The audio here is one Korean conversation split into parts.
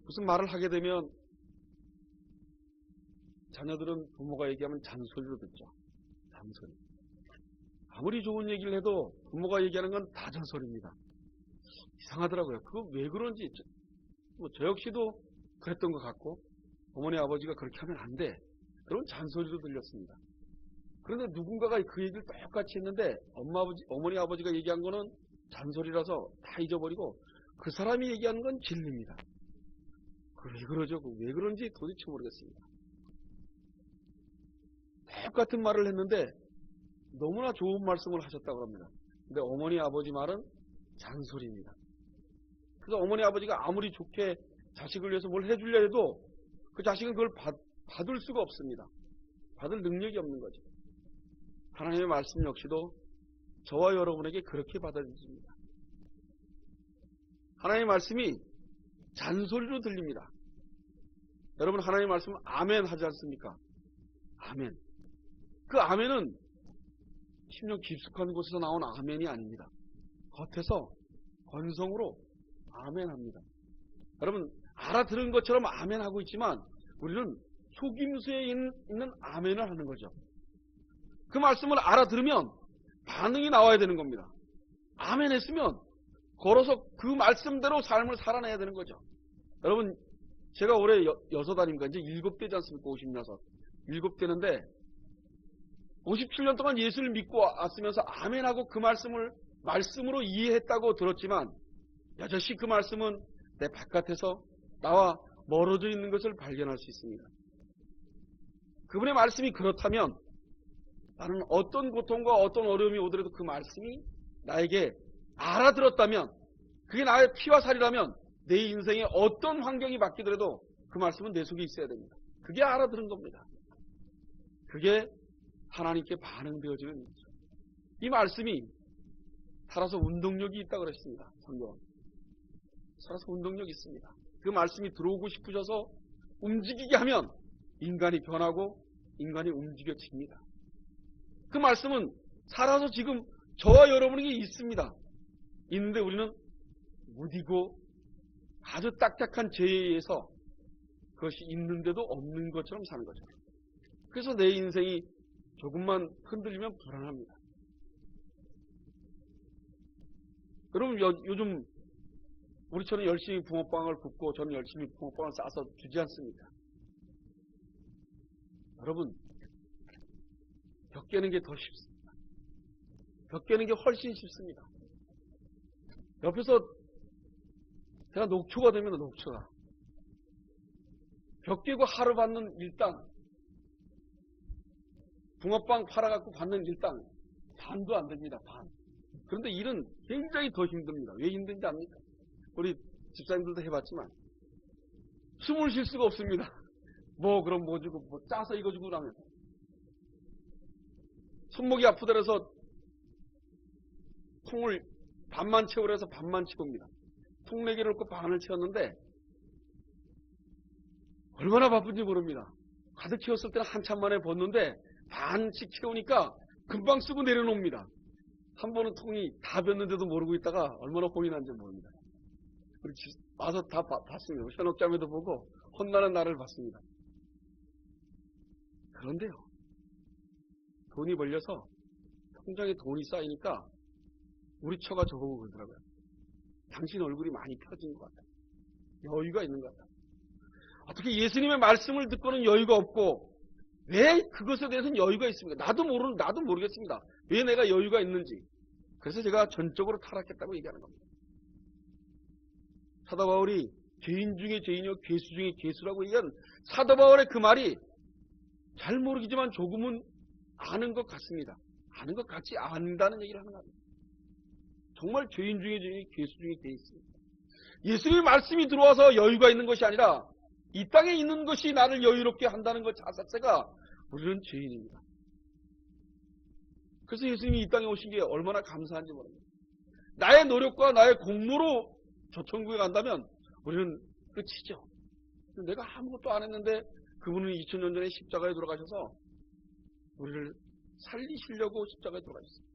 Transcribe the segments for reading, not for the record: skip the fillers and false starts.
무슨 말을 하게 되면 자녀들은 부모가 얘기하면 잔소리로 듣죠. 잔소리. 아무리 좋은 얘기를 해도 부모가 얘기하는 건 다 잔소리입니다. 이상하더라고요. 그거 왜 그런지 저 역시도 그랬던 것 같고 어머니 아버지가 그렇게 하면 안 돼. 그런 잔소리로 들렸습니다. 그런데 누군가가 그 얘기를 똑같이 했는데 어머니 아버지가 얘기한 거는 잔소리라서 다 잊어버리고 그 사람이 얘기하는 건 진리입니다. 왜 그러죠? 왜 그런지 도대체 모르겠습니다. 똑같은 말을 했는데 너무나 좋은 말씀을 하셨다고 합니다. 근데 어머니 아버지 말은 잔소리입니다. 그래서 어머니 아버지가 아무리 좋게 자식을 위해서 뭘 해주려 해도 그 자식은 그걸 받을 수가 없습니다. 받을 능력이 없는 거죠. 하나님의 말씀 역시도 저와 여러분에게 그렇게 받아들여집니다. 하나님의 말씀이 잔소리로 들립니다. 여러분 하나님의 말씀은 아멘 하지 않습니까? 아멘. 그 아멘은 심령 깊숙한 곳에서 나온 아멘이 아닙니다. 겉에서 건성으로 아멘합니다. 여러분 알아들은 것처럼 아멘하고 있지만 우리는 속임수에 있는 아멘을 하는 거죠. 그 말씀을 알아들으면 반응이 나와야 되는 겁니다. 아멘 했으면 걸어서 그 말씀대로 삶을 살아내야 되는 거죠. 여러분 제가 올해 6아닙니까? 이제 7대지 않습니까? 56. 7대인데 57년 동안 예수를 믿고 왔으면서 아멘하고 그 말씀을 말씀으로 이해했다고 들었지만 여전히 그 말씀은 내 바깥에서 나와 멀어져 있는 것을 발견할 수 있습니다. 그분의 말씀이 그렇다면 나는 어떤 고통과 어떤 어려움이 오더라도 그 말씀이 나에게 알아들었다면 그게 나의 피와 살이라면 내 인생에 어떤 환경이 바뀌더라도 그 말씀은 내 속에 있어야 됩니다. 그게 알아들은 겁니다. 그게 하나님께 반응되어지는 일이죠. 이 말씀이 살아서 운동력이 있다고 그랬습니다. 성경은. 살아서 운동력이 있습니다. 그 말씀이 들어오고 싶으셔서 움직이게 하면 인간이 변하고 인간이 움직여집니다. 그 말씀은 살아서 지금 저와 여러분에게 있습니다. 있는데 우리는 무디고 아주 딱딱한 죄에 의해서 그것이 있는데도 없는 것처럼 사는 거죠. 그래서 내 인생이 조금만 흔들리면 불안합니다. 여러분 요즘 우리처럼 열심히 붕어빵을 굽고 저는 열심히 붕어빵을 싸서 주지 않습니까? 여러분 벽 깨는 게 더 쉽습니다. 벽 깨는 게 훨씬 쉽습니다. 옆에서 제가 녹초가 되면 녹초가 벽 깨고 하루 받는 일당 붕어빵 팔아갖고 받는 일당 반도 안 됩니다. 반. 그런데 일은 굉장히 더 힘듭니다. 왜 힘든지 압니까? 우리 집사님들도 해봤지만 숨을 쉴 수가 없습니다. 그럼 뭐 주고 짜서 이거 주고 그러면 손목이 아프더라서 통을 반만 채우라 해서 반만 채웁니다. 통 4개를 넣고 반을 채웠는데 얼마나 바쁜지 모릅니다. 가득 채웠을 때는 한참 만에 벗는데 반씩 채우니까 금방 쓰고 내려놓습니다. 한 번은 통이 다 뱄는데도 모르고 있다가 얼마나 혼이 난지 모릅니다. 우리 와서 다 봤습니다. 현옥자매도 보고 혼나는 나를 봤습니다. 그런데요. 돈이 벌려서 통장에 돈이 쌓이니까 우리 처가 저보고 그러더라고요. 당신 얼굴이 많이 펴진 것 같다. 여유가 있는 것 같다. 어떻게 예수님의 말씀을 듣고는 여유가 없고 왜 그것에 대해서는 여유가 있습니까? 나도 모르겠습니다. 왜 내가 여유가 있는지. 그래서 제가 전적으로 타락했다고 얘기하는 겁니다. 사도 바울이 죄인 중에 죄인이요 괴수 중에 괴수라고 얘기한 사도 바울의 그 말이 잘 모르겠지만 조금은 아는 것 같습니다. 아는 것 같지 않다는 얘기를 하는 겁니다. 정말 죄인 중에 죄인, 괴수 중에 괴수입니다. 예수님의 말씀이 들어와서 여유가 있는 것이 아니라 이 땅에 있는 것이 나를 여유롭게 한다는 것 자체가 우리는 죄인입니다. 그래서 예수님이 이 땅에 오신 게 얼마나 감사한지 모릅니다. 나의 노력과 나의 공로로 저 천국에 간다면 우리는 끝이죠. 내가 아무것도 안 했는데 그분은 2000년 전에 십자가에 돌아가셔서 우리를 살리시려고 십자가에 돌아가셨어요.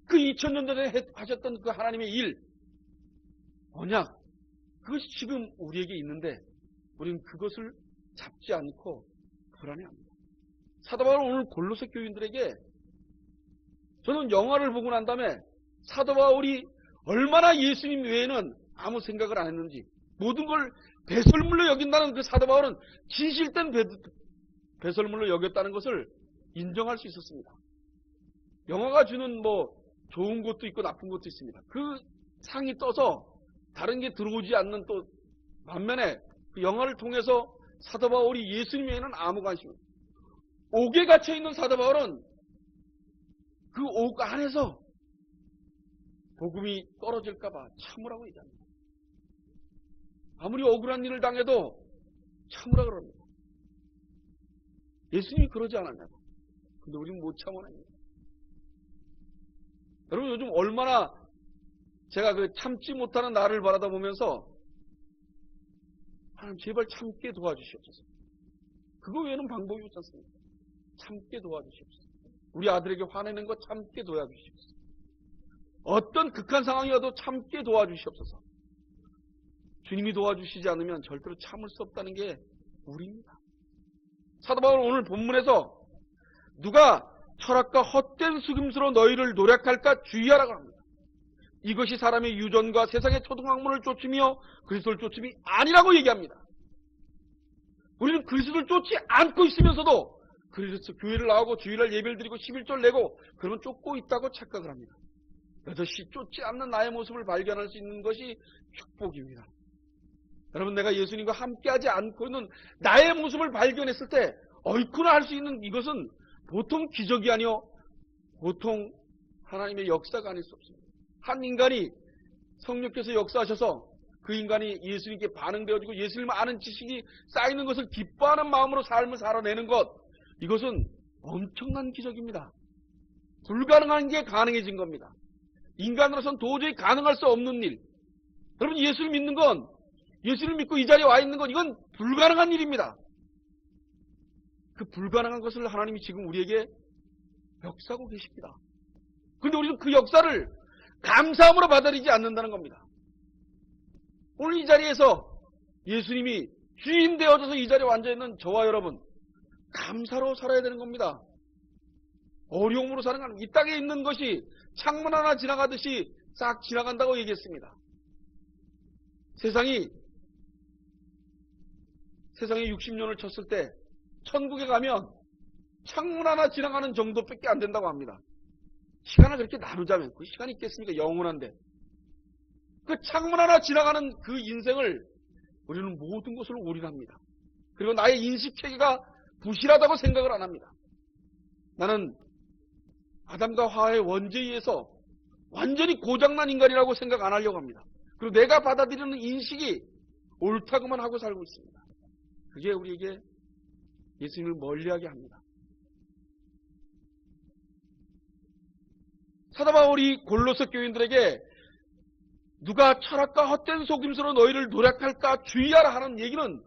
그 2000년 전에 하셨던 그 하나님의 일, 언약, 그것이 지금 우리에게 있는데 우리는 그것을 잡지 않고 불안해합니다. 사도 바울은 오늘 골로새 교인들에게, 저는 영화를 보고 난 다음에 사도 바울이 얼마나 예수님 외에는 아무 생각을 안 했는지, 모든 걸 배설물로 여긴다는 그 사도 바울은 진실된 배설물로 여겼다는 것을 인정할 수 있었습니다. 영화가 주는 좋은 것도 있고 나쁜 것도 있습니다. 그 상이 떠서 다른 게 들어오지 않는 또 반면에 그 영화를 통해서 사도 바울이 예수님 외에는 아무 관심 없어요. 옥에 갇혀있는 사도 바울은 그 옥 안에서 복음이 떨어질까봐 참으라고 얘기합니다. 아무리 억울한 일을 당해도 참으라 그럽니다. 예수님이 그러지 않았냐고. 근데 우리는 못 참아냅니다. 여러분, 요즘 얼마나 제가 그 참지 못하는 나를 바라다 보면서 하나님 제발 참게 도와주시옵소서. 그거 외에는 방법이 없지 않습니까? 참게 도와주시옵소서. 우리 아들에게 화내는 거 참게 도와주시옵소서. 어떤 극한 상황이어도 참게 도와주시옵소서. 주님이 도와주시지 않으면 절대로 참을 수 없다는 게 우리입니다. 사도 바울은 오늘 본문에서 누가 철학과 헛된 속임수로 너희를 노력할까 주의하라고 합니다. 이것이 사람의 유전과 세상의 초등학문을 쫓으며 그리스도를 쫓음이 아니라고 얘기합니다. 우리는 그리스도를 쫓지 않고 있으면서도 그리스도 교회를 나오고 주일날 예배를 드리고 11절 내고 그러면 쫓고 있다고 착각을 합니다. 여럿이 쫓지 않는 나의 모습을 발견할 수 있는 것이 축복입니다. 여러분, 내가 예수님과 함께하지 않고 있는 나의 모습을 발견했을 때 어이쿠나 할 수 있는 이것은 보통 기적이 아니요 보통 하나님의 역사가 아닐 수 없습니다. 한 인간이 성령께서 역사하셔서 그 인간이 예수님께 반응되어지고 예수님을 아는 지식이 쌓이는 것을 기뻐하는 마음으로 삶을 살아내는 것, 이것은 엄청난 기적입니다. 불가능한 게 가능해진 겁니다. 인간으로서는 도저히 가능할 수 없는 일. 여러분, 예수를 믿는 건, 예수를 믿고 이 자리에 와 있는 건 이건 불가능한 일입니다. 그 불가능한 것을 하나님이 지금 우리에게 역사하고 계십니다. 그런데 우리는 그 역사를 감사함으로 받아들이지 않는다는 겁니다. 오늘 이 자리에서 예수님이 주인 되어져서 이 자리에 앉아있는 저와 여러분, 감사로 살아야 되는 겁니다. 어려움으로 사는 거 아닙니다. 이 땅에 있는 것이 창문 하나 지나가듯이 싹 지나간다고 얘기했습니다. 세상에 60년을 쳤을 때 천국에 가면 창문 하나 지나가는 정도밖에 안 된다고 합니다. 시간을 그렇게 나누자면 그 시간이 있겠습니까? 영원한데. 그 창문 하나 지나가는 그 인생을 우리는 모든 것을 올인합니다. 그리고 나의 인식체계가 부실하다고 생각을 안 합니다. 나는 아담과 하와의 원죄에 의해서 완전히 고장난 인간이라고 생각 안 하려고 합니다. 그리고 내가 받아들이는 인식이 옳다고만 하고 살고 있습니다. 그게 우리에게 예수님을 멀리하게 합니다. 사도 바울이 골로새 교인들에게 누가 철학과 헛된 속임수로 너희를 노력할까 주의하라 하는 얘기는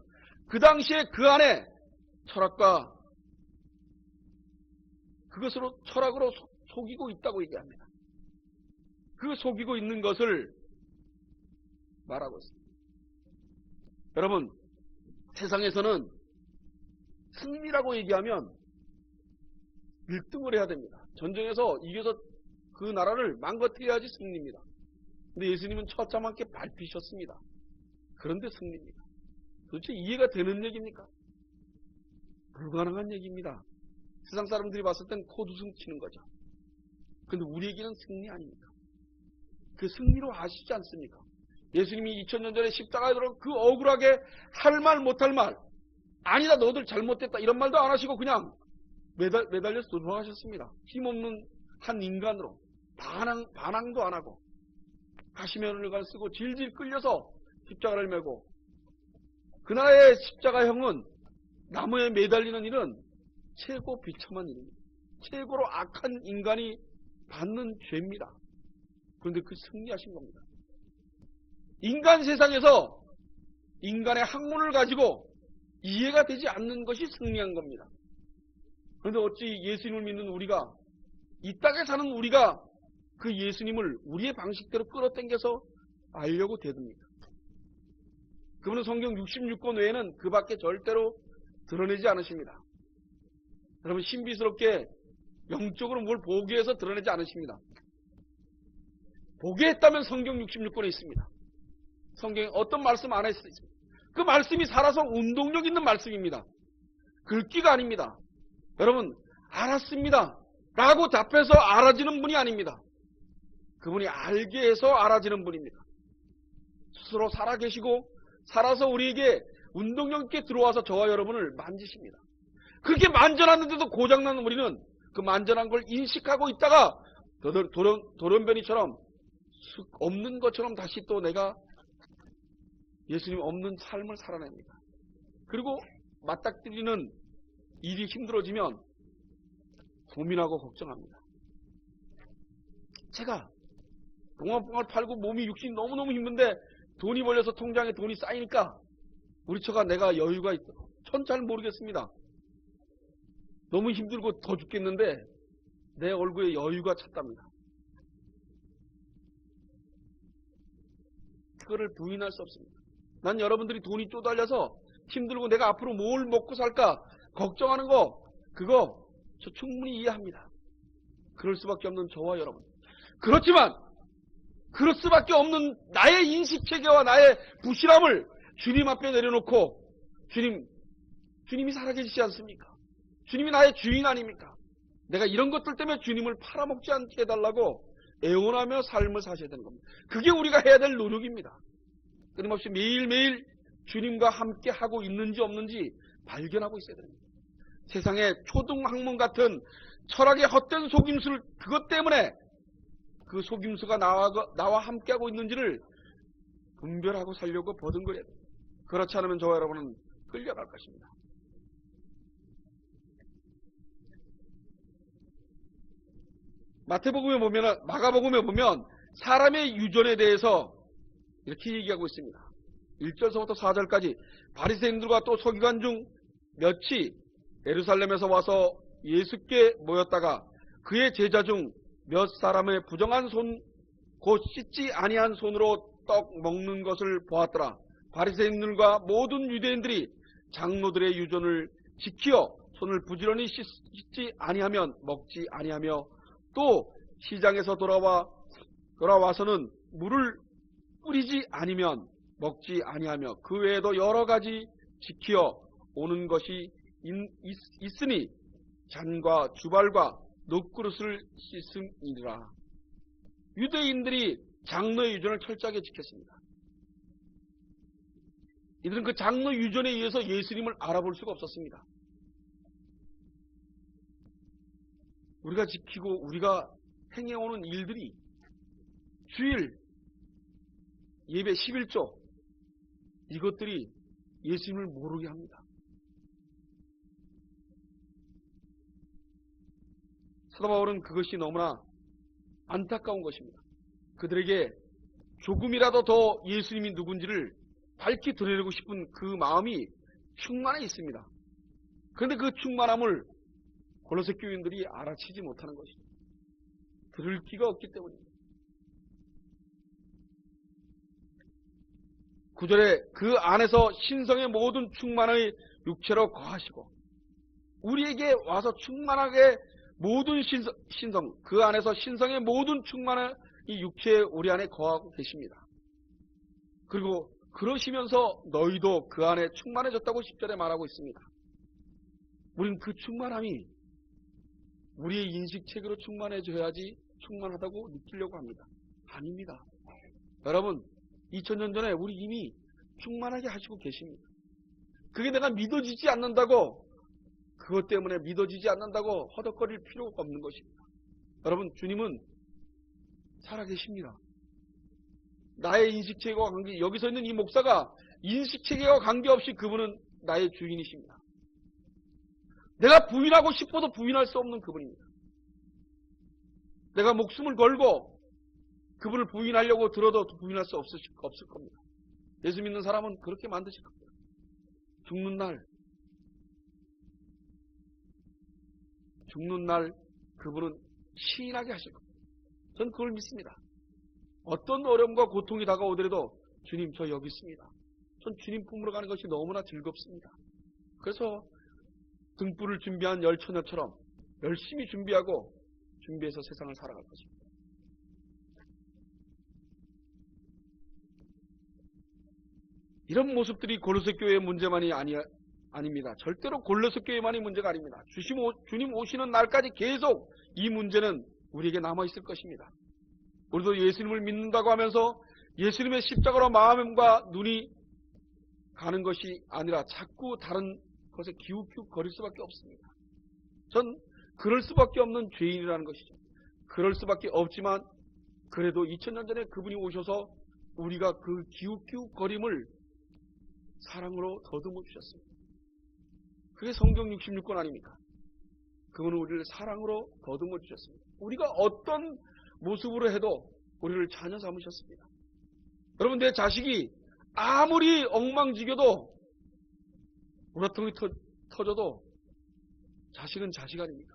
그 당시에 그 안에 철학과 그것으로 철학으로 속이고 있다고 얘기합니다. 그 속이고 있는 것을 말하고 있습니다. 여러분, 세상에서는 승리라고 얘기하면 1등을 해야 됩니다. 전쟁에서 이겨서 그 나라를 망가뜨려야지 승리입니다. 근데 예수님은 처참하게 밟히셨습니다. 그런데 승리입니다. 도대체 이해가 되는 얘기입니까? 불가능한 얘기입니다. 세상 사람들이 봤을 땐 코두승 치는 거죠. 근데 우리에게는 승리 아닙니까? 그 승리로 아시지 않습니까? 예수님이 2000년 전에 십자가에 들어 그 억울하게 할 말 못할 말, 아니다 너들 잘못됐다 이런 말도 안 하시고 그냥 매달려서 돌아가셨습니다. 힘없는 한 인간으로 반항도 안 하고 가시면을 쓰고 질질 끌려서 십자가를 메고, 그나라의 십자가형은 나무에 매달리는 일은 최고 비참한 일입니다. 최고로 악한 인간이 받는 죄입니다. 그런데 그 승리하신 겁니다. 인간 세상에서 인간의 학문을 가지고 이해가 되지 않는 것이 승리한 겁니다. 그런데 어찌 예수님을 믿는 우리가, 이 땅에 사는 우리가 그 예수님을 우리의 방식대로 끌어당겨서 알려고 대듭니까? 그분은 성경 66권 외에는 그 밖에 절대로 드러내지 않으십니다. 여러분, 신비스럽게 영적으로 뭘 보기 위해서 드러내지 않으십니다. 보게 했다면 성경 66권에 있습니다. 성경에 어떤 말씀 안에 있습니다. 그 말씀이 살아서 운동력 있는 말씀입니다. 글귀가 아닙니다. 여러분, 알았습니다 라고 답해서 알아지는 분이 아닙니다. 그분이 알게 해서 알아지는 분입니다. 스스로 살아계시고 살아서 우리에게 운동력 있게 들어와서 저와 여러분을 만지십니다. 그렇게 만져놨는데도 고장나는 우리는 그 만져난 걸 인식하고 있다가 돌연변이처럼 없는 것처럼 다시 또 내가 예수님 없는 삶을 살아냅니다. 그리고 맞닥뜨리는 일이 힘들어지면 고민하고 걱정합니다. 제가 동화뽕을 팔고 몸이 육신이 너무너무 힘든데 돈이 벌려서 통장에 돈이 쌓이니까 우리 처가 내가 여유가 있다. 전 잘 모르겠습니다. 너무 힘들고 더 죽겠는데 내 얼굴에 여유가 찼답니다. 그거를 부인할 수 없습니다. 난 여러분들이 돈이 쪼달려서 힘들고 내가 앞으로 뭘 먹고 살까 걱정하는 거, 그거 저 충분히 이해합니다. 그럴 수밖에 없는 저와 여러분. 그렇지만 그럴 수밖에 없는 나의 인식체계와 나의 부실함을 주님 앞에 내려놓고 주님이 살아계시지 않습니까? 주님이 나의 주인 아닙니까? 내가 이런 것들 때문에 주님을 팔아먹지 않게 해달라고 애원하며 삶을 사셔야 되는 겁니다. 그게 우리가 해야 될 노력입니다. 끊임없이 매일매일 주님과 함께 하고 있는지 없는지 발견하고 있어야 됩니다. 세상에 초등학문 같은 철학의 헛된 속임수를 그것 때문에 그 속임수가 나와 함께하고 있는지를 분별하고 살려고 버둥거려야 됩니다. 그렇지 않으면 저와 여러분은 끌려갈 것입니다. 마가복음에 보면 사람의 유전에 대해서 이렇게 얘기하고 있습니다. 1절서부터 4절까지 바리새인들과 또 서기관 중 몇이 예루살렘에서 와서 예수께 모였다가 그의 제자 중 몇 사람의 부정한 손 곧 씻지 아니한 손으로 떡 먹는 것을 보았더라. 바리새인들과 모든 유대인들이 장로들의 유전을 지키어 손을 부지런히 씻지 아니하면 먹지 아니하며 또 시장에서 돌아와서는 물을 뿌리지 아니면 먹지 아니하며 그 외에도 여러 가지 지키어 오는 것이 있으니 잔과 주발과 녹그릇을 씻음이니라. 유대인들이 장로의 유전을 철저하게 지켰습니다. 이들은 그 장로 유전에 의해서 예수님을 알아볼 수가 없었습니다. 우리가 지키고 우리가 행해오는 일들이 주일, 예배 11조 이것들이 예수님을 모르게 합니다. 사도 바울은 그것이 너무나 안타까운 것입니다. 그들에게 조금이라도 더 예수님이 누군지를 밝히 드러내고 싶은 그 마음이 충만해 있습니다. 그런데 그 충만함을 골로새 교인들이 알아채지 못하는 것이죠. 들을 귀가 없기 때문입니다. 9절에 그 안에서 신성의 모든 충만의 육체로 거하시고 우리에게 와서 충만하게 모든 신성 그 안에서 신성의 모든 충만한 이 육체에 우리 안에 거하고 계십니다. 그리고 그러시면서 너희도 그 안에 충만해졌다고 10절에 말하고 있습니다. 우린 그 충만함이 우리의 인식체계로 충만해져야지 충만하다고 느끼려고 합니다. 아닙니다. 여러분 2000년 전에 우리 이미 충만하게 하시고 계십니다. 그게 내가 믿어지지 않는다고 그것 때문에 믿어지지 않는다고 허덕거릴 필요가 없는 것입니다. 여러분 주님은 살아계십니다. 나의 인식체계와 관계 여기서 있는 이 목사가 인식체계와 관계없이 그분은 나의 주인이십니다. 내가 부인하고 싶어도 부인할 수 없는 그분입니다. 내가 목숨을 걸고 그분을 부인하려고 들어도 부인할 수 없을 겁니다. 예수 믿는 사람은 그렇게 만드실 겁니다. 죽는 날 그분은 시인하게 하실 겁니다. 전 그걸 믿습니다. 어떤 어려움과 고통이 다가오더라도 주님 저 여기 있습니다. 전 주님 품으로 가는 것이 너무나 즐겁습니다. 그래서 등불을 준비한 열처녀처럼 열심히 준비해서 세상을 살아갈 것입니다. 이런 모습들이 골로새 교회의 문제만이 아닙니다. 절대로 골로새 교회만이 문제가 아닙니다. 주님 오시는 날까지 계속 이 문제는 우리에게 남아있을 것입니다. 우리도 예수님을 믿는다고 하면서 예수님의 십자가로 마음과 눈이 가는 것이 아니라 자꾸 다른 것에 기웃기웃거릴 수밖에 없습니다. 전 그럴 수밖에 없는 죄인이라는 것이죠. 그럴 수밖에 없지만 그래도 2000년 전에 그분이 오셔서 우리가 그 기웃기웃거림을 사랑으로 더듬어 주셨습니다. 그게 성경 66권 아닙니까? 그분은 우리를 사랑으로 더듬어 주셨습니다. 우리가 어떤 모습으로 해도 우리를 자녀 삼으셨습니다. 여러분, 내 자식이 아무리 엉망지겨도 우라통이 터져도 자식은 자식 아닙니까?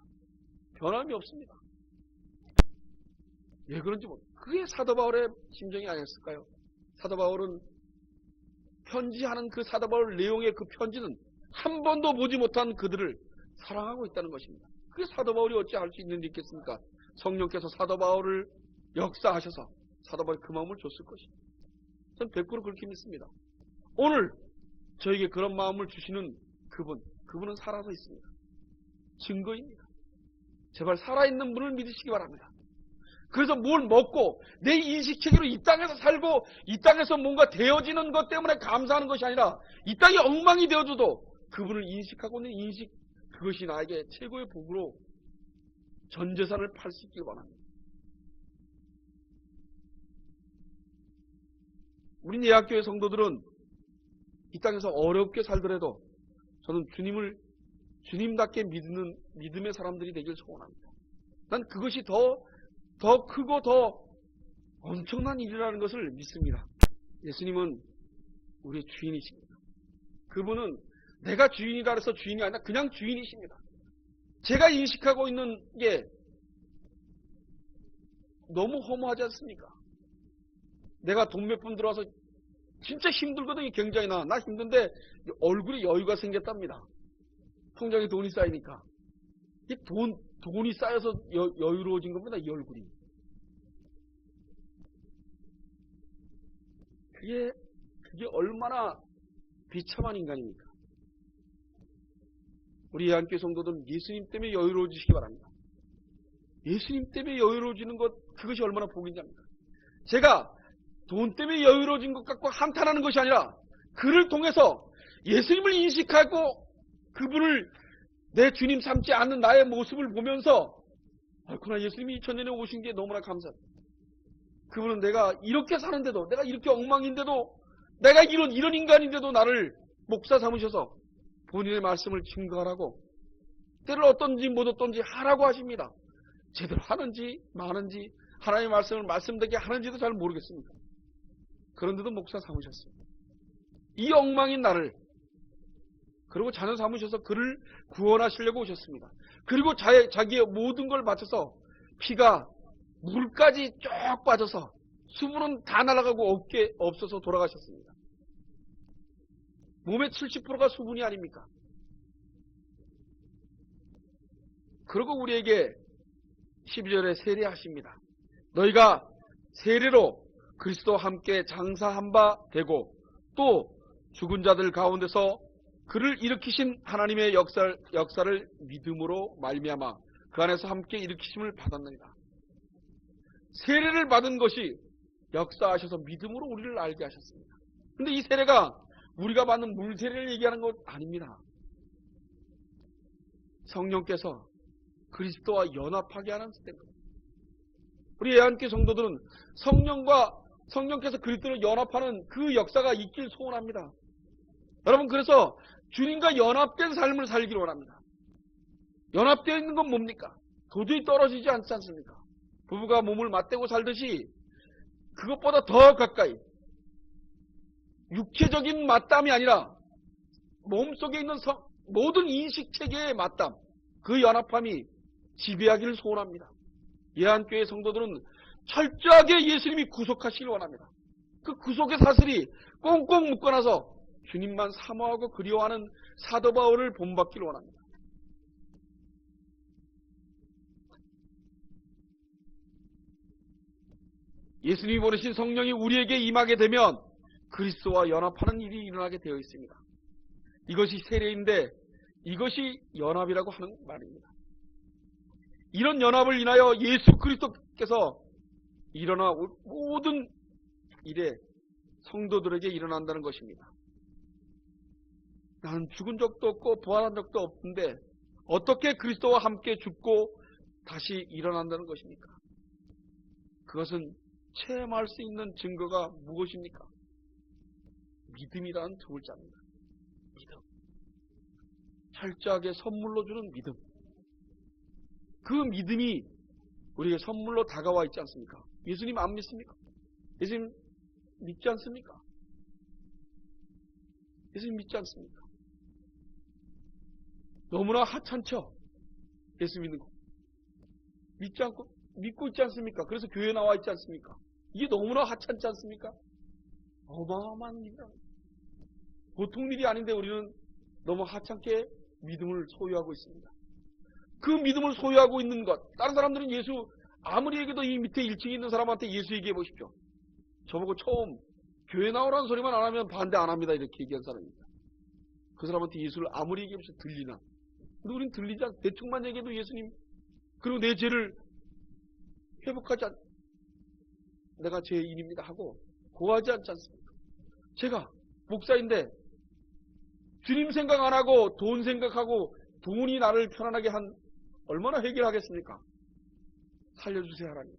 변함이 없습니다. 왜 그런지 그게 사도 바울의 심정이 아니었을까요? 사도 바울은 편지하는 그 사도 바울 내용의 그 편지는 한 번도 보지 못한 그들을 사랑하고 있다는 것입니다. 그게 사도 바울이 어찌 할 수 있는 일 있겠습니까? 성령께서 사도 바울을 역사하셔서 사도 바울이 그 마음을 줬을 것입니다. 전 100% 그렇게 믿습니다. 오늘 저에게 그런 마음을 주시는 그분은 살아서 있습니다. 증거입니다. 제발 살아있는 분을 믿으시기 바랍니다. 그래서 뭘 먹고 내 인식체계로 이 땅에서 살고 이 땅에서 뭔가 되어지는 것 때문에 감사하는 것이 아니라 이 땅이 엉망이 되어줘도 그분을 인식하고 있는 인식, 그것이 나에게 최고의 복으로 전 재산을 팔 수 있길 바랍니다. 우리 예학교의 성도들은 이 땅에서 어렵게 살더라도 저는 주님을 주님답게 믿는 믿음의 사람들이 되길 소원합니다. 난 그것이 더 크고 더 엄청난 일이라는 것을 믿습니다. 예수님은 우리의 주인이십니다. 그분은 내가 주인이라 해서 주인이 아니라 그냥 주인이십니다. 제가 인식하고 있는 게 너무 허무하지 않습니까? 내가 돈 몇 푼 들어와서 진짜 힘들거든요. 굉장히 나 힘든데 얼굴에 여유가 생겼답니다. 통장에 돈이 쌓이니까. 이 돈이 쌓여서 여유로워진 겁니다. 이 얼굴이. 그게 얼마나 비참한 인간입니까? 우리 예한교회 성도들은 예수님 때문에 여유로워지시기 바랍니다. 예수님 때문에 여유로워지는 것, 그것이 얼마나 복인지 압니까? 제가 돈 때문에 여유로워진 것 갖고 한탄하는 것이 아니라 그를 통해서 예수님을 인식하고 그분을 내 주님 삼지 않는 나의 모습을 보면서 그러나 예수님이 2000년에 오신 게 너무나 감사합니다. 그분은 내가 이렇게 사는데도, 내가 이렇게 엉망인데도, 내가 이런 인간인데도 나를 목사 삼으셔서 본인의 말씀을 증거하라고, 때를 어떤지 못 어떤지 하라고 하십니다. 제대로 하는지 마는지, 하나님의 말씀을 말씀되게 하는지도 잘 모르겠습니다. 그런데도 목사 삼으셨습니다. 이 엉망인 나를, 그리고 자녀 삼으셔서 그를 구원하시려고 오셨습니다. 그리고 자기의 모든 걸 바쳐서 피가 물까지 쭉 빠져서 수분은 다 날아가고 어깨 없어서 돌아가셨습니다. 몸의 70%가 수분이 아닙니까? 그리고 우리에게 12절에 세례하십니다. 너희가 세례로 그리스도와 함께 장사한 바 되고 또 죽은 자들 가운데서 그를 일으키신 하나님의 역사를 믿음으로 말미암아 그 안에서 함께 일으키심을 받았느니라. 세례를 받은 것이 역사하셔서 믿음으로 우리를 알게 하셨습니다. 그런데 이 세례가 우리가 받는 물세례를 얘기하는 것 아닙니다. 성령께서 그리스도와 연합하게 하는 때입니다. 우리 예한교회 성도들은 성령께서 그리스도를 연합하는 그 역사가 있길 소원합니다. 여러분, 그래서 주님과 연합된 삶을 살기를 원합니다. 연합되어 있는 건 뭡니까? 도저히 떨어지지 않지 않습니까? 부부가 몸을 맞대고 살듯이 그것보다 더 가까이 육체적인 맞담이 아니라 몸속에 있는 모든 인식체계의 맞담, 그 연합함이 지배하기를 소원합니다. 예한교회 성도들은 철저하게 예수님이 구속하시길 원합니다. 그 구속의 사슬이 꽁꽁 묶어놔서 주님만 사모하고 그리워하는 사도 바울을 본받기를 원합니다. 예수님이 보내신 성령이 우리에게 임하게 되면 그리스도와 연합하는 일이 일어나게 되어 있습니다. 이것이 세례인데 이것이 연합이라고 하는 말입니다. 이런 연합을 인하여 예수 그리스도께서 일어나 모든 일에 성도들에게 일어난다는 것입니다. 나는 죽은 적도 없고 부활한 적도 없는데 어떻게 그리스도와 함께 죽고 다시 일어난다는 것입니까? 그것은 체험할 수 있는 증거가 무엇입니까? 믿음이라는 두 글자입니다. 믿음. 철저하게 선물로 주는 믿음. 그 믿음이 우리에게 선물로 다가와 있지 않습니까? 예수님 안 믿습니까? 예수님 믿지 않습니까? 예수님 믿지 않습니까? 너무나 하찮죠? 예수 믿는 거. 믿지 않고, 믿고 있지 않습니까? 그래서 교회에 나와 있지 않습니까? 이게 너무나 하찮지 않습니까? 어마어마한 일이다. 보통 일이 아닌데 우리는 너무 하찮게 믿음을 소유하고 있습니다. 그 믿음을 소유하고 있는 것. 다른 사람들은 예수, 아무리 얘기해도 이 밑에 1층에 있는 사람한테 예수 얘기해 보십시오. 저보고 처음 교회 나오라는 소리만 안 하면 반대 안 합니다. 이렇게 얘기한 사람입니다. 그 사람한테 예수를 아무리 얘기해서 들리나. 근데 우린 들리지 않, 대충만 얘기해도 예수님, 그리고 내 죄를 회복하지 않, 내가 죄인입니다 하고 고하지 않지 않습니까? 제가 목사인데 주님 생각 안 하고 돈 생각하고 돈이 나를 편안하게 한 얼마나 해결하겠습니까? 살려주세요 하라니.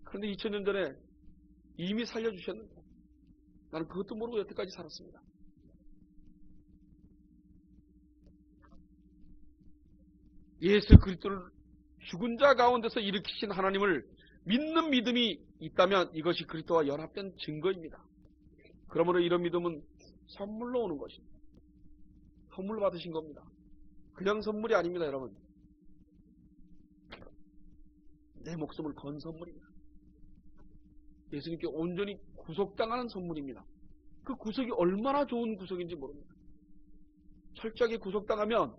그런데 2000년 전에 이미 살려주셨는데 나는 그것도 모르고 여태까지 살았습니다. 예수 그리스도를 죽은 자 가운데서 일으키신 하나님을 믿는 믿음이 있다면 이것이 그리스도와 연합된 증거입니다. 그러므로 이런 믿음은 선물로 오는 것입니다. 선물 받으신 겁니다. 그냥 선물이 아닙니다, 여러분. 내 목숨을 건 선물입니다. 예수님께 온전히 구속당하는 선물입니다. 그 구속이 얼마나 좋은 구속인지 모릅니다. 철저하게 구속당하면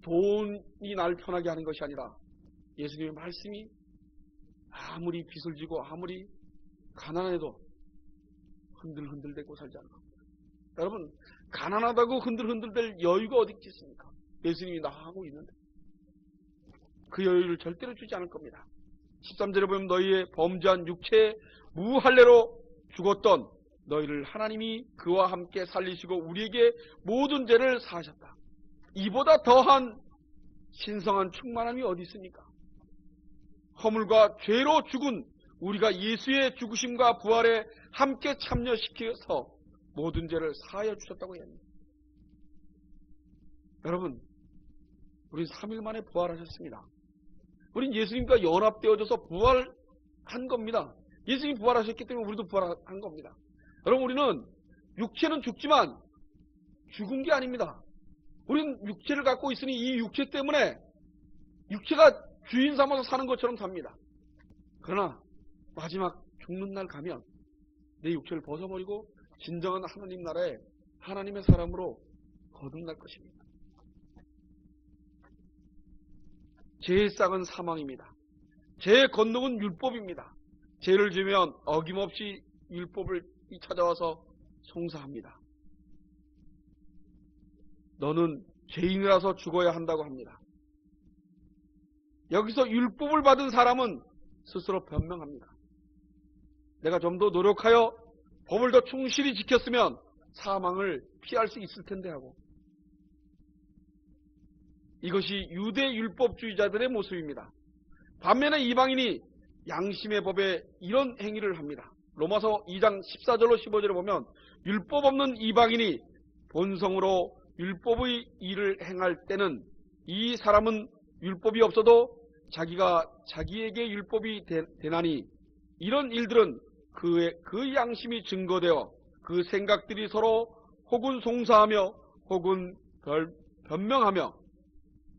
돈이 나를 편하게 하는 것이 아니라 예수님의 말씀이 아무리 빚을 지고 아무리 가난해도 흔들흔들대고 살지 않을 겁니다. 여러분, 가난하다고 흔들흔들댈 여유가 어디 있겠습니까? 예수님이 나하고 있는데 그 여유를 절대로 주지 않을 겁니다. 13절에 보면 너희의 범죄한 육체의 무할례로 죽었던 너희를 하나님이 그와 함께 살리시고 우리에게 모든 죄를 사하셨다. 이보다 더한 신성한 충만함이 어디 있습니까? 허물과 죄로 죽은 우리가 예수의 죽으심과 부활에 함께 참여시켜서 모든 죄를 사하여 주셨다고 해야 합니다. 여러분, 우린 3일 만에 부활하셨습니다. 우린 예수님과 연합되어져서 부활한 겁니다. 예수님이 부활하셨기 때문에 우리도 부활한 겁니다. 여러분, 우리는 육체는 죽지만 죽은 게 아닙니다. 우리는 육체를 갖고 있으니 이 육체 때문에 육체가 주인 삼아서 사는 것처럼 삽니다. 그러나 마지막 죽는 날 가면 내 육체를 벗어버리고 진정한 하나님 나라에 하나님의 사람으로 거듭날 것입니다. 죄의 싹은 사망입니다. 죄의 건너은 율법입니다. 죄를 지으면 어김없이 율법을 찾아와서 송사합니다. 너는 죄인이라서 죽어야 한다고 합니다. 여기서 율법을 받은 사람은 스스로 변명합니다. 내가 좀 더 노력하여 법을 더 충실히 지켰으면 사망을 피할 수 있을 텐데 하고. 이것이 유대 율법주의자들의 모습입니다. 반면에 이방인이 양심의 법에 이런 행위를 합니다. 로마서 2장 14절로 15절에 보면 율법 없는 이방인이 본성으로 율법의 일을 행할 때는 이 사람은 율법이 없어도 자기가 자기에게 율법이 되나니 이런 일들은 그 양심이 증거되어 그 생각들이 서로 혹은 송사하며 혹은 변명하며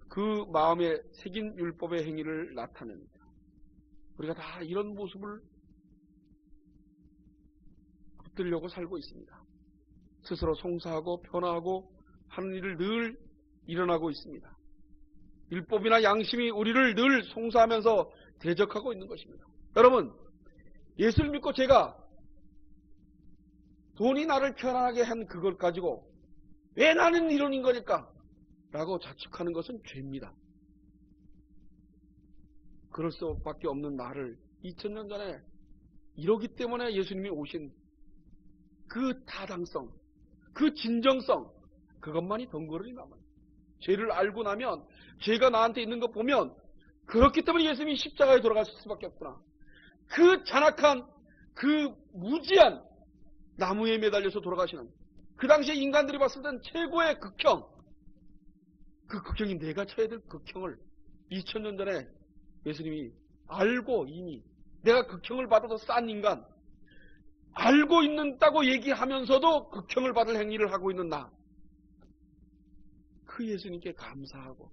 그 마음에 새긴 율법의 행위를 나타냅니다. 우리가 다 이런 모습을 붙들려고 살고 있습니다. 스스로 송사하고 변화하고 하는 일을 늘 일어나고 있습니다. 율법이나 양심이 우리를 늘 송사하면서 대적하고 있는 것입니다. 여러분, 예수를 믿고 제가 돈이 나를 편안하게 한 그걸 가지고 왜 나는 이런 인간일까? 라고 자축하는 것은 죄입니다. 그럴 수밖에 없는 나를 2000년 전에 이러기 때문에 예수님이 오신 그 타당성, 그 진정성, 그것만이 덩그러니 남아요. 죄를 알고 나면, 죄가 나한테 있는 거 보면, 그렇기 때문에 예수님이 십자가에 돌아가실 수밖에 없구나. 그 잔악한, 그 무지한 나무에 매달려서 돌아가시는, 그 당시에 인간들이 봤을 땐 최고의 극형, 그 극형이 내가 쳐야 될 극형을 2000년 전에 예수님이 알고 이미 내가 극형을 받아도 싼 인간, 알고 있는다고 얘기하면서도 극형을 받을 행위를 하고 있는 나, 그 예수님께 감사하고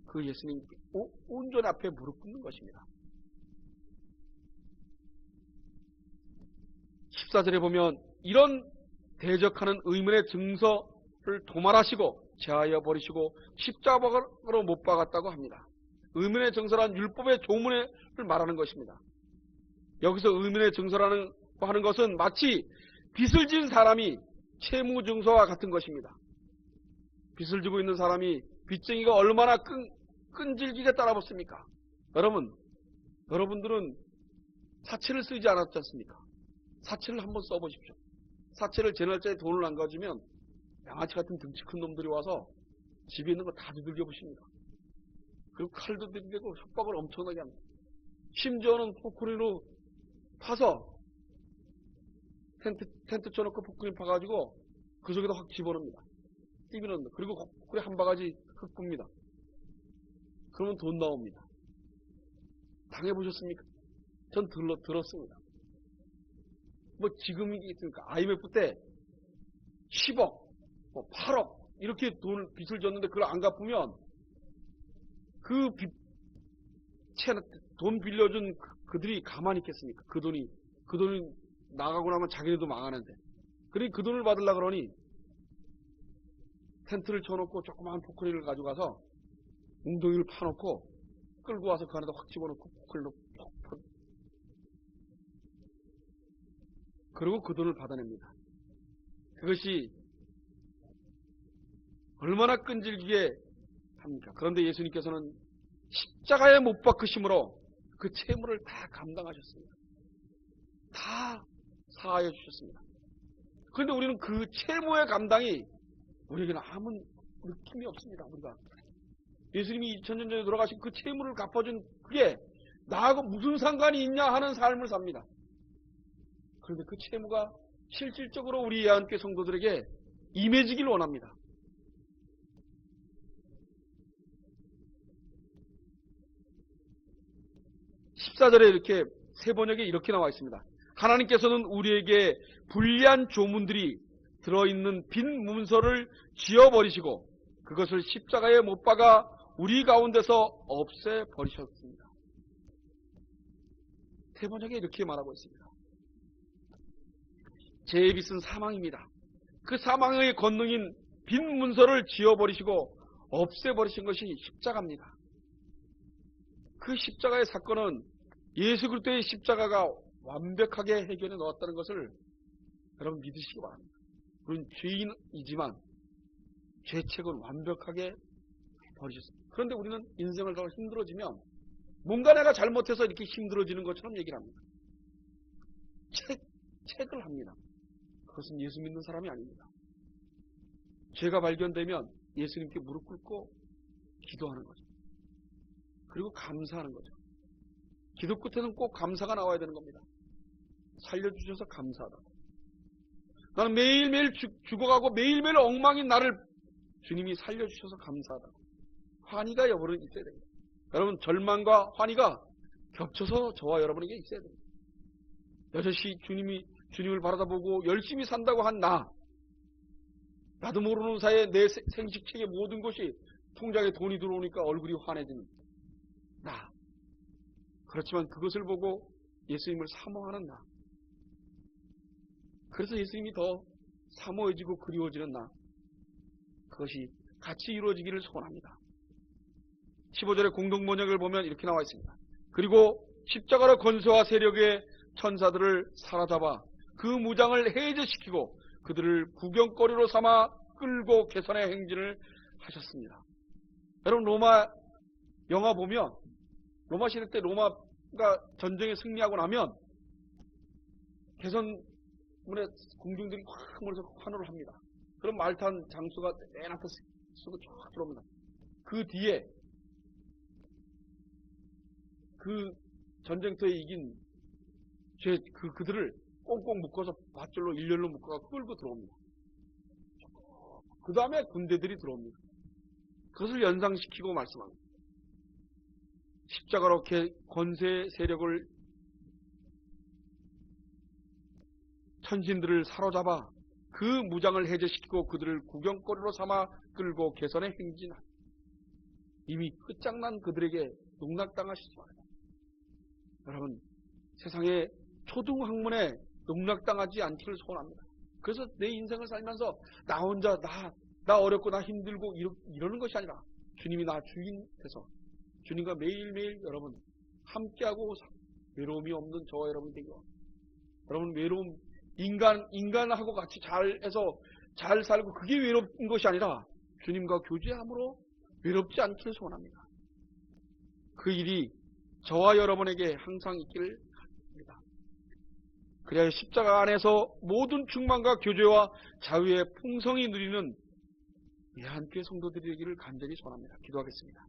그 예수님께 온전 앞에 무릎 꿇는 것입니다. 14절에 보면 이런 대적하는 의문의 증서를 도말하시고 제하여 버리시고 십자가로 못 박았다고 합니다. 의문의 증서란 율법의 조문을 말하는 것입니다. 여기서 의문의 증서라는 하는 것은 마치 빚을 진 사람이 채무 증서와 같은 것입니다. 빚을 지고 있는 사람이 빚쟁이가 얼마나 끈질기게 따라붙습니까? 여러분들은 사채를 쓰지 않았지 않습니까? 사채를 한번 써보십시오. 사채를 제 날짜에 돈을 안 가지면 양아치 같은 등치 큰 놈들이 와서 집에 있는 거 다 두들겨 보십니다. 그리고 칼도 들이대고 협박을 엄청나게 합니다. 심지어는 포크린으로 파서 텐트 쳐놓고 포크린 파가지고 그 속에다 확 집어넣습니다. 띠비넣는다. 그리고 포크린 한 바가지 흙 붑니다. 그러면 돈 나옵니다. 당해보셨습니까? 전 들었습니다. 뭐 지금이 있으니까 IMF 때 10억, 뭐 8억 이렇게 빚을 졌는데 그걸 안 갚으면 그 돈 빌려준 그들이 가만히 있겠습니까? 그 돈이 나가고 나면 자기네도 망하는데. 그러니 그 돈을 받으려고 그러니 텐트를 쳐놓고 조그마한 포크리를 가져가서 웅덩이를 파놓고 끌고 와서 그 안에다 확 집어넣고 포크리로 퍽 그리고 그 돈을 받아냅니다. 그것이 얼마나 끈질기게 합니까? 그런데 예수님께서는 십자가에 못 박으심으로 그 채무를 다 감당하셨습니다. 다 사하여 주셨습니다. 그런데 우리는 그 채무의 감당이 우리에게는 아무 느낌이 없습니다. 우리가 예수님이 2000년 전에 돌아가신 그 채무를 갚아준 그게 나하고 무슨 상관이 있냐 하는 삶을 삽니다. 그런데 그 채무가 실질적으로 우리 예한교회 성도들에게 임해지길 원합니다. (14절에) 이렇게 세 번역에 이렇게 나와 있습니다. 하나님께서는 우리에게 불리한 조문들이 들어있는 빈 문서를 지워버리시고 그것을 십자가에 못 박아 우리 가운데서 없애버리셨습니다. 세 번역에 이렇게 말하고 있습니다. 죄의 빚은 사망입니다. 그 사망의 권능인 빈 문서를 지워버리시고 없애버리신 것이 십자가입니다. 그 십자가의 사건은 예수 그리스도의 십자가가 완벽하게 해결해 놓았다는 것을 여러분 믿으시기 바랍니다. 우리는 죄인이지만 죄책은 완벽하게 버리셨습니다. 그런데 우리는 인생을 더 힘들어지면 뭔가 내가 잘못해서 이렇게 힘들어지는 것처럼 얘기를 합니다. 책을 합니다. 그것은 예수 믿는 사람이 아닙니다. 죄가 발견되면 예수님께 무릎 꿇고 기도하는 거죠. 그리고 감사하는 거죠. 기도 끝에는 꼭 감사가 나와야 되는 겁니다. 살려주셔서 감사하다. 나는 매일매일 죽어가고 매일매일 엉망인 나를 주님이 살려주셔서 감사하다. 환희가 여러분은 있어야 됩니다. 여러분 절망과 환희가 겹쳐서 저와 여러분에게 있어야 됩니다. 여전히 주님을 바라다보고 열심히 산다고 한 나도 모르는 사이에 내 생식책의 모든 것이 통장에 돈이 들어오니까 얼굴이 환해지는 나. 그렇지만 그것을 보고 예수님을 사모하는 나. 그래서 예수님이 더 사모해지고 그리워지는 나, 그것이 같이 이루어지기를 소원합니다. 15절의 공동번역을 보면 이렇게 나와 있습니다. 그리고 십자가로 권세와 세력의 천사들을 사로잡아 그 무장을 해제시키고 그들을 구경거리로 삼아 끌고 개선의 행진을 하셨습니다. 여러분, 로마 영화 보면 로마 시대 때 로마가 전쟁에 승리하고 나면 개선문에 공중들이 확 몰려서 환호를 합니다. 그럼 말탄 장수가 맨 앞에 쏘고 쫙 들어옵니다. 그 뒤에 그 전쟁터에 이긴 그들을 꽁꽁 묶어서 밧줄로 일렬로 묶어서 끌고 들어옵니다. 그 다음에 군대들이 들어옵니다. 그것을 연상시키고 말씀합니다. 십자가로 권세 세력을 천신들을 사로잡아 그 무장을 해제시키고 그들을 구경거리로 삼아 끌고 개선에 행진한 이미 끝장난 그들에게 농락당하시지만 여러분, 세상의 초등학문에 농락당하지 않기를 소원합니다. 그래서 내 인생을 살면서 나 혼자 나 어렵고 나 힘들고 이러는 것이 아니라 주님이 나 주인 돼서 주님과 매일매일 여러분 함께하고 외로움이 없는 저와 여러분 되기로, 여러분 외로움 인간하고 같이 잘해서 잘 살고 그게 외로운 것이 아니라 주님과 교제함으로 외롭지 않기를 소원합니다. 그 일이 저와 여러분에게 항상 있기를 바랍니다. 그래야 십자가 안에서 모든 충만과 교제와 자유의 풍성이 누리는 예한교회 성도들이 되기를 간절히 소원합니다. 기도하겠습니다.